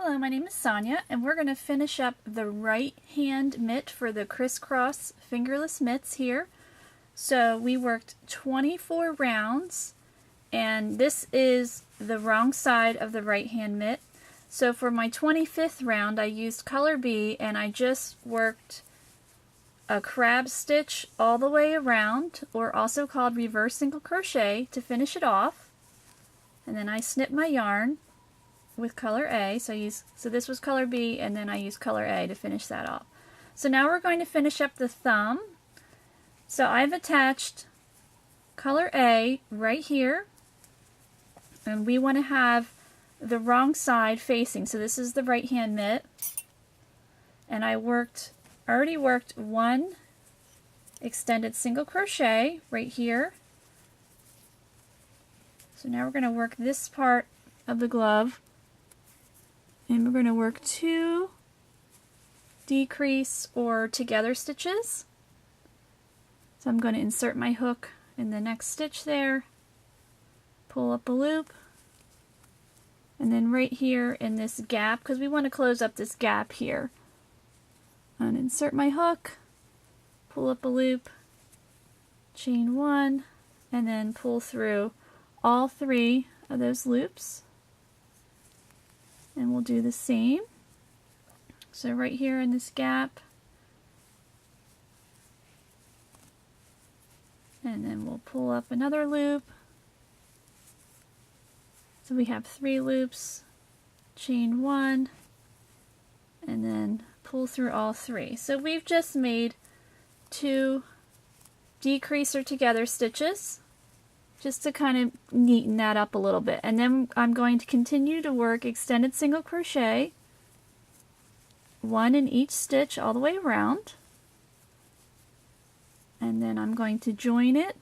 Hello, my name is Sonia, and we're going to finish up the right hand mitt for the crisscross fingerless mitts here. So we worked 24 rounds, and this is the wrong side of the right hand mitt. So for my 25th round, I used color B, and I just worked a crab stitch all the way around, or also called reverse single crochet, to finish it off. And then I snipped my yarn with color A, so this was color B, and then I used color A to finish that off. So now we're going to finish up the thumb. So I've attached color A right here, and we want to have the wrong side facing. So this is the right hand mitt, and I already worked one extended single crochet right here. So now we're going to work this part of the glove, and we're going to work 2 decrease or together stitches. So I'm going to insert my hook in the next stitch there, pull up a loop, and then right here in this gap, because we want to close up this gap here, and insert my hook, pull up a loop, chain 1, and then pull through all 3 of those loops. And we'll do the same. So right here in this gap, and then we'll pull up another loop. So we have 3 loops, chain 1, and then pull through all 3. So we've just made 2 decrease or together stitches, just to kind of neaten that up a little bit. And then I'm going to continue to work extended single crochet, 1 in each stitch all the way around. And then I'm going to join it,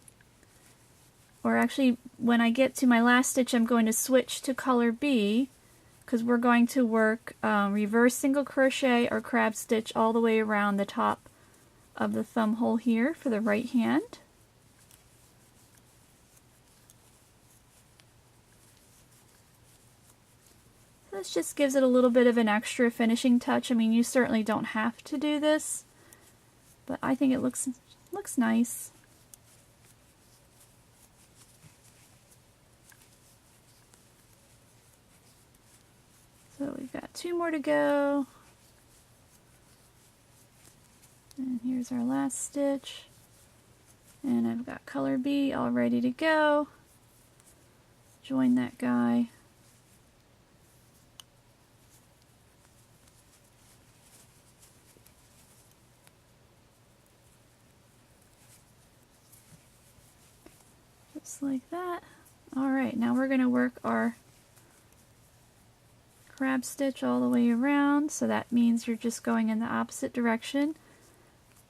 or actually when I get to my last stitch I'm going to switch to color B, because we're going to work reverse single crochet or crab stitch all the way around the top of the thumb hole here for the right hand. This just gives it a little bit of an extra finishing touch. I mean, you certainly don't have to do this, but I think it looks nice. So we've got 2 more to go. And here's our last stitch. And I've got color B all ready to go. Join that guy. Just like that. Alright, now we're going to work our crab stitch all the way around, so that means you're just going in the opposite direction.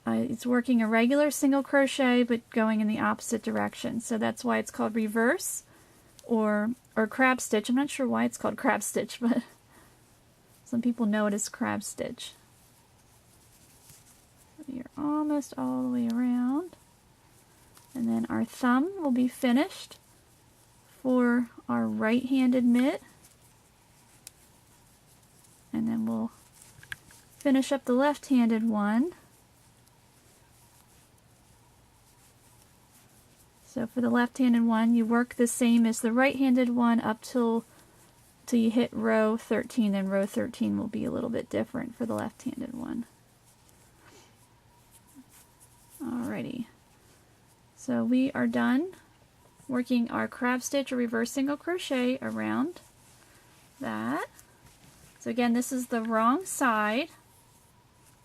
It's working a regular single crochet but going in the opposite direction, so that's why it's called reverse or crab stitch. I'm not sure why it's called crab stitch, but some people know it as crab stitch. So you're almost all the way around. And then our thumb will be finished for our right-handed mitt. And then we'll finish up the left-handed one. So for the left-handed one, you work the same as the right-handed one up till you hit row 13, and row 13 will be a little bit different for the left-handed one. Alrighty. So we are done working our crab stitch or reverse single crochet around that. So again, this is the wrong side,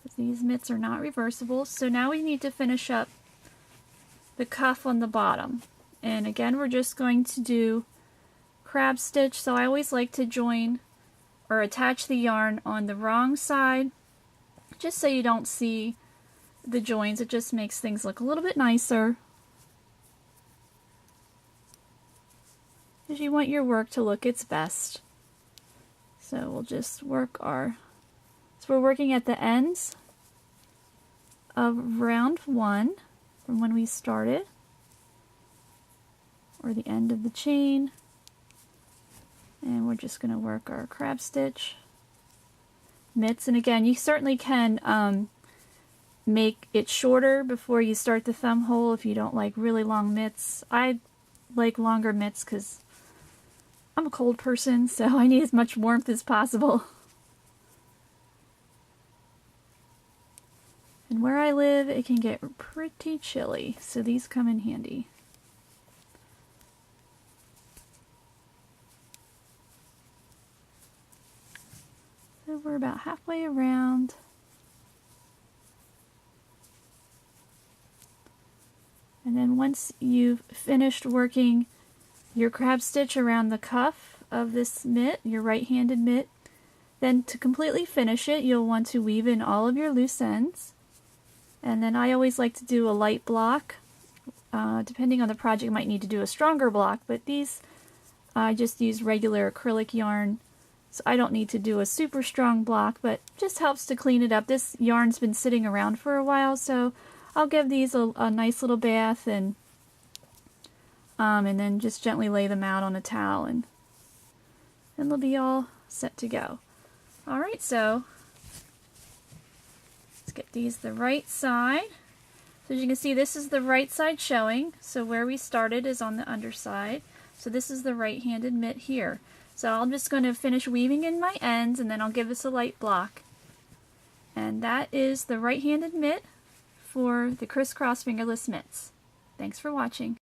because these mitts are not reversible. So now we need to finish up the cuff on the bottom. And again, we're just going to do crab stitch. So I always like to join or attach the yarn on the wrong side, just so you don't see the joins. It just makes things look a little bit nicer, because you want your work to look its best. So we'll just work so we're working at the ends of round 1 from when we started, or the end of the chain, and we're just going to work our crab stitch mitts. And again, you certainly can make it shorter before you start the thumb hole if you don't like really long mitts. I like longer mitts because I'm a cold person, so I need as much warmth as possible. And where I live, it can get pretty chilly, so these come in handy. So we're about halfway around. And then once you've finished working your crab stitch around the cuff of this mitt, your right-handed mitt, then to completely finish it, you'll want to weave in all of your loose ends. And then I always like to do a light block. Depending on the project, you might need to do a stronger block, but these I just use regular acrylic yarn, so I don't need to do a super strong block, but just helps to clean it up. This yarn's been sitting around for a while, so I'll give these a nice little bath and then just gently lay them out on a towel, and they'll be all set to go. Alright, so let's get these the right side. So as you can see, this is the right side showing, so where we started is on the underside. So this is the right-handed mitt here. So I'm just going to finish weaving in my ends, and then I'll give this a light block. And that is the right-handed mitt for the crisscross fingerless mitts. Thanks for watching.